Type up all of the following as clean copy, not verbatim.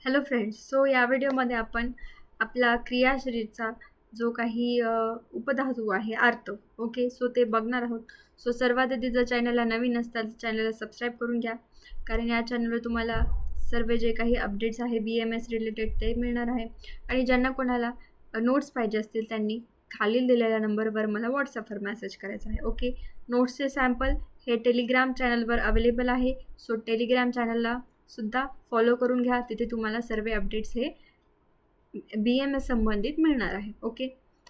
Hello friends. So या व्हिडिओमध्ये आपण आपला क्रियाशरीरचा जो काही उपधातू आहे आर्त, ओके, सो ते बघणार आहोत. सो सर्वात आधी जर चॅनलला नवीन असताल चॅनलला सबस्क्राईब करून घ्या, कारण या चॅनलवर तुम्हाला सर्व जे काही अपडेट्स आहे BMS रिलेटेड ते मिळणार आहे. आणि ज्यांना कोणाला नोट्स पाहिजे असतील त्यांनी खालील दिलेल्या नंबरवर मला व्हॉट्सअपवर मेसेज करायचा आहे. ओके, नोट्सचे सॅम्पल हे टेलिग्राम चॅनलवर अवेलेबल आहे. सो टेलिग्राम चॅनलला सुद्धा फॉलो करून घ्या, तिथे तुम्हाला सर्व अपडेट्स हे BMS संबंधित मिळणार आहे. ओके,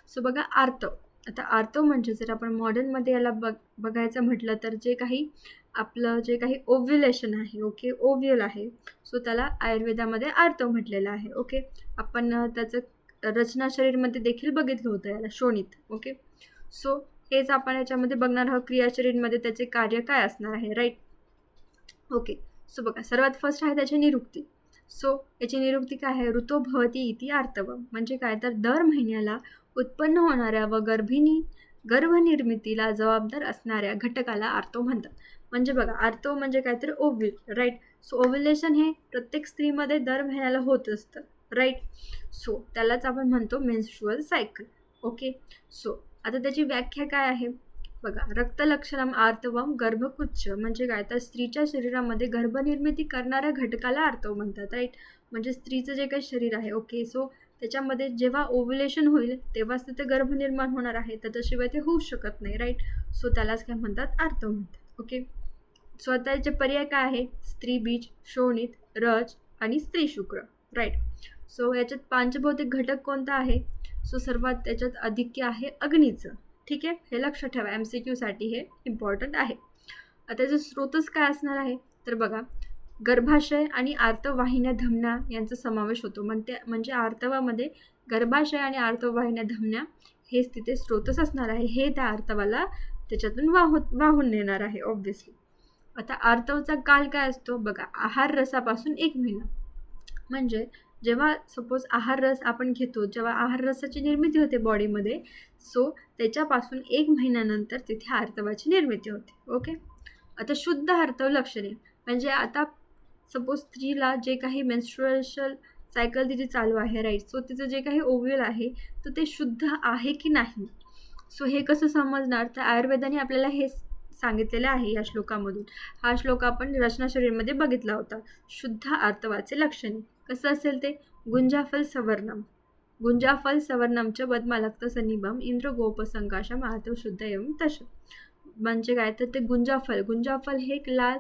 सो बघा आर्तव. आता आर्तव म्हणजे जर आपण मॉडर्नमध्ये याला बघायचं म्हटलं तर जे काही ओव्ह्युलेशन आहे, ओके, ओव्ह्युल आहे, सो त्याला आयुर्वेदामध्ये आर्तव म्हटलेलं आहे. ओके, आपण त्याचं रचना शरीरमध्ये देखील बघितलं होतं, याला शोणित. ओके, सो हेच आपण याच्यामध्ये बघणार आहोत. क्रियाशरीरमध्ये त्याचे कार्य काय असणार आहे, राईट. ओके, सो बघा सर्वात फर्स्ट आहे त्याची निरुक्ती. सो याची निरुक्ती काय आहे? ऋतो भवती इति आर्तव. म्हणजे काय तर दर महिन्याला उत्पन्न होणाऱ्या व गर्भनिर्मितीला जबाबदार असणाऱ्या घटकाला आर्तव म्हणतात. म्हणजे बघा आर्तव म्हणजे काय तर ओव्ह्यूल, राईट. सो ओव्ह्युलेशन हे प्रत्येक स्त्रीमध्ये दर महिन्याला होत असतं, राईट. सो त्यालाच आपण म्हणतो मेन्स्ट्रुअल सायकल. ओके, सो आता त्याची व्याख्या काय आहे बघा. रक्तलक्षणम आर्तवम गर्भकुच्छ म्हणजे काय तर स्त्रीच्या शरीरामध्ये गर्भनिर्मिती करणाऱ्या घटकाला आर्तव म्हणतात, राईट. म्हणजे स्त्रीचं जे काही शरीर आहे, ओके, सो त्याच्यामध्ये जेव्हा ओव्ह्युलेशन होईल तेव्हाच तिथे गर्भनिर्माण होणार आहे, त्याच्याशिवाय ते होऊ शकत नाही, राईट. सो त्यालाच काय म्हणतात? आर्तव म्हणतात. ओके, स्वतःचे पर्याय काय आहे? स्त्री बीज, शोणित, रज आणि स्त्री शुक्र, राईट. सो याच्यात पांचभौतिक घटक कोणता आहे? सो सर्वात त्याच्यात अधिक्य आहे अग्नीचं. ठीक आहे, हे लक्षात ठेवा, MCQ साठी हे इम्पॉर्टंट आहे. आता त्याचा स्रोतच काय असणार आहे तर बघा गर्भाशय आणि आर्तववाहिन्या धमन्या यांचा समावेश होतो. म्हणजे आर्तवामध्ये गर्भाशय आणि आर्तववाहिन्या धमन्या हेच तिथे स्रोतच असणार आहे. हे त्या आर्तवाला त्याच्यातून वाहून नेणार आहे ऑब्व्हियसली. आता आर्तवचा काल काय असतो बघा. आहार रसापासून 1 महिना. म्हणजे जेव्हा सपोज आहार रस आपण घेतो, जेव्हा आहार रसाची निर्मिती होते बॉडीमध्ये, सो त्याच्यापासून 1 महिन्यानंतर तिथे आर्तवाची निर्मिती होते. ओके, आता शुद्ध आर्तव लक्षणे म्हणजे आता सपोज स्त्रीला जे काही मेन्स्ट्रुएशन सायकल तिची चालू आहे, राईट. सो तिचं जे काही ओव्ह्युल आहे तर ते शुद्ध आहे की नाही. सो हे कसं समजणार तर आयुर्वेदाने आपल्याला हे सांगितलेलं आहे या श्लोकामधून. हा श्लोक आपण रचना शरीरमध्ये बघितला होता. शुद्ध आर्तवाचे लक्षणे कसं असेल ते? गुंजाफल सवर्णम, गुंजाफल सवर्णमच्या बदमालक्त सन्निभम इंद्र गोप संकाशम आर्तव शुद्ध एवं तश. म्हणजे काय तर ते गुंजाफल हे एक लाल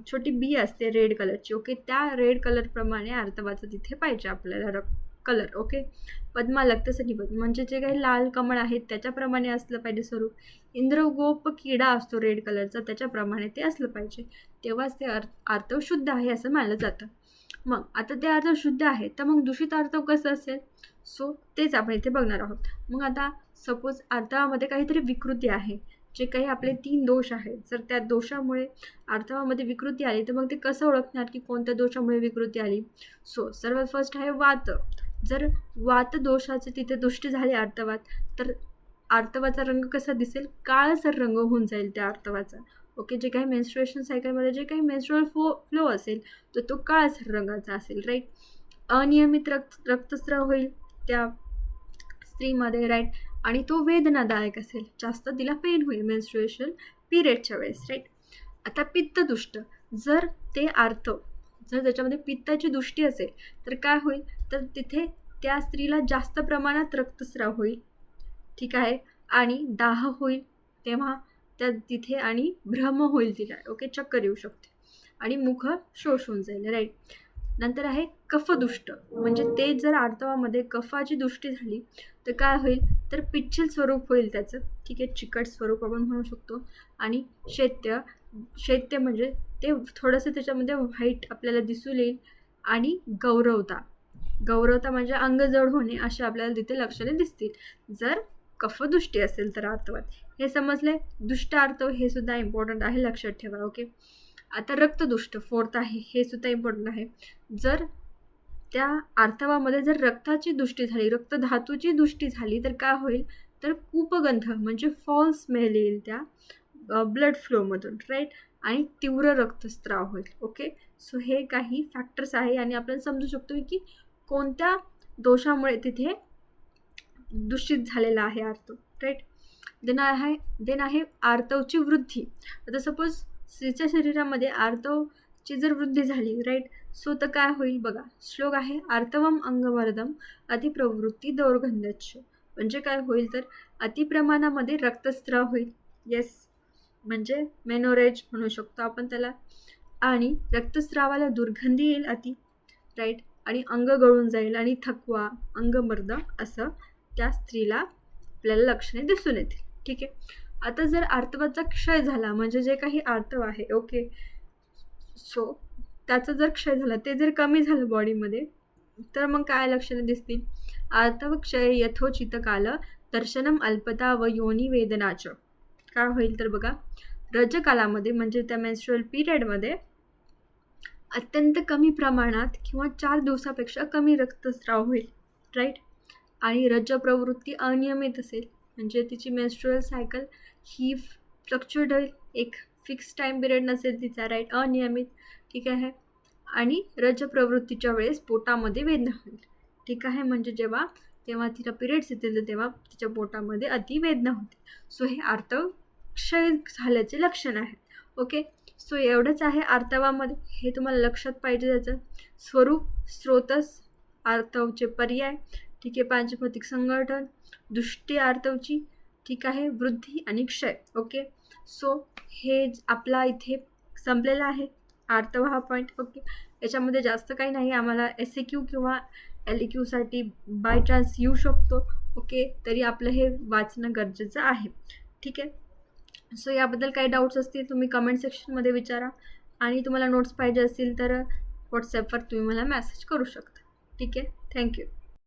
छोटी बी असते रेड कलरची. ओके, त्या रेड कलर प्रमाणे आर्तवाचं तिथे पाहिजे आपल्याला कलर. ओके, पद्मालक्त सन्निभम म्हणजे जे काही लाल कमळ आहेत त्याच्याप्रमाणे असलं पाहिजे स्वरूप. इंद्रगोप किडा असतो रेड कलरचा, त्याच्याप्रमाणे ते असलं पाहिजे, तेव्हाच ते आर्तव शुद्ध आहे असं मानलं जातं. मग आता ते आर्तव शुद्ध आहे तर मग दूषित आर्तव कसं असेल? सो तेच आपण इथे बघणार आहोत. मग आता सपोज आर्तवामध्ये काहीतरी विकृती आहे, जे काही आपले 3 दोष आहेत, जर त्या दोषामुळे आर्तवामध्ये विकृती आली तर मग ते कसं ओळखणार की कोणत्या दोषामुळे विकृती आली? सो सर्वात फर्स्ट आहे वात. जर वात दोषाची तिथे दृष्टी झाली आर्तवात तर आर्तवाचा रंग कसा दिसेल? काळसर रंग होऊन जाईल त्या आर्तवाचा. ओके, जे काही मेन्स्ट्रुएशन सायकलमध्ये जे काही मेन्स्ट्रुअल फ्लो असेल तर तो काळसर रंगाचा असेल, राईट. अनियमित रक्तस्राव होईल त्या स्त्रीमध्ये, राईट. आणि तो वेदनादायक असेल, जास्त तिला पेन होईल मेन्स्ट्रुएशन पिरियडच्या वेळेस, राईट. आता पित्तदुष्ट, जर ते आर्तव जर त्याच्यामध्ये पित्ताची दृष्टी असेल तर काय होईल तर तिथे त्या स्त्रीला जास्त प्रमाणात रक्तस्राव होईल, ठीक आहे, आणि दाह होईल तेव्हा त्या तिथे, आणि भ्रम होईल तिला. ओके, चक्कर येऊ शकते आणि मुख शोषून जाईल, राईट. नंतर आहे कफदुष्ट, म्हणजे ते जर आर्तवामध्ये कफाची दृष्टी झाली तर काय होईल तर पिच्छल स्वरूप होईल त्याचं, ठीक आहे, चिकट स्वरूप आपण म्हणू शकतो. आणि शैत्य म्हणजे ते थोडंसं त्याच्यामध्ये व्हाईट आपल्याला दिसून येईल. आणि गौरवता म्हणजे अंग जड होणे असे आपल्याला तिथे लक्षणे दिसतील जर कफदुष्टी असेल तर आर्तवात. हे समजले. दुष्ट आर्तव हे सुद्धा इम्पॉर्टंट आहे, लक्षात ठेवा. ओके, आता रक्तदुष्ट फोर्थ आहे, हे सुद्धा इम्पॉर्टंट आहे. जर त्या आर्तवामध्ये जर रक्ताची दृष्टी झाली, रक्तधातूची दृष्टी झाली तर काय होईल तर कूपगंध म्हणजे फॉल स्मेल येईल त्या ब्लड फ्लोमधून, राईट. आणि तीव्र रक्तस्राव होईल. ओके, सो हे काही फॅक्टर्स आहे आणि आपण समजू शकतो की कोणत्या दोषामुळे तिथे दूषित झालेला आहे आर्तव, राईट. देन आहे आर्तवची वृद्धी. आता सपोज स्त्रीच्या शरीरामध्ये आर्तवची जर वृद्धी झाली, राईट, सो तर काय होईल बघा. श्लोक आहे आर्तवम अंगवर्धम अतिप्रवृत्ती दौर्गंध्यच्छ. म्हणजे काय होईल तर अतिप्रमाणामध्ये रक्तस्राव होईल. येस, म्हणजे मेनोरेज म्हणू शकतो आपण त्याला. आणि रक्तस्रावाला दुर्गंधी येईल अति, राईट. आणि अंग गळून जाईल आणि थकवा, अंगमर्द असं त्या स्त्रीला आपल्याला लक्षणे दिसून येतील. ठीक आहे. आता जर आर्तवाचा क्षय झाला, म्हणजे जे काही आर्तव आहे, ओके, सो त्याचा जर क्षय झाला, ते जर कमी झालं बॉडीमध्ये, तर मग काय लक्षणे दिसतील. आर्तव क्षय यथोचित काल दर्शनम अल्पता व योनी वेदनाच. काय होईल तर बघा, रजकालामध्ये म्हणजे त्या मेन्स्ट्रुअल पिरियडमध्ये अत्यंत कमी प्रमाणात किंवा 4 दिवसापेक्षा कमी रक्तस्राव होईल, राईट. आणि रज प्रवृत्ती अनियमित असेल, म्हणजे तिची मेन्स्ट्रुअल सायकल ही फ्लक्च्युएट होईल, एक फिक्स टाईम पिरियड नसेल तिचा, राईट, अनियमित. ठीक आहे. आणि रज प्रवृत्तीच्या वेळेस पोटामध्ये वेदना होईल. ठीक आहे. म्हणजे तेव्हा तिला पिरियड्स येतील तेव्हा तिच्या पोटामध्ये अतिवेदना होते. सो हे आर्तव क्षय झाल्याचे लक्षण आहे. ओके, सो एवढंच आहे आर्तवामध्ये. हे तुम्हाला लक्षात पाहिजे. त्याचं स्वरूप, स्रोतस, आर्तवचे पर्याय, ठीक आहे, पांचभौतिक संघटन, दृष्टी आर्तवची, ठीक आहे, वृद्धी आणि क्षय. ओके, सो हे आपला इथे संपलेला आहे आर्तव हा पॉईंट. ओके, याच्यामध्ये जास्त काही नाही. आम्हाला SAQ किंवा LEQ साठी बाय चान्स येऊ शकतो. ओके, तरी आपलं हे वाचणं गरजेचं आहे. ठीक आहे. सो याबद्दल काही डाऊट्स असतील तुम्ही कमेंट सेक्शनमध्ये विचारा. आणि तुम्हाला नोट्स पाहिजे असतील तर व्हॉट्सॲपवर तुम्ही मला मेसेज करू शकता. ठीक आहे. थँक्यू.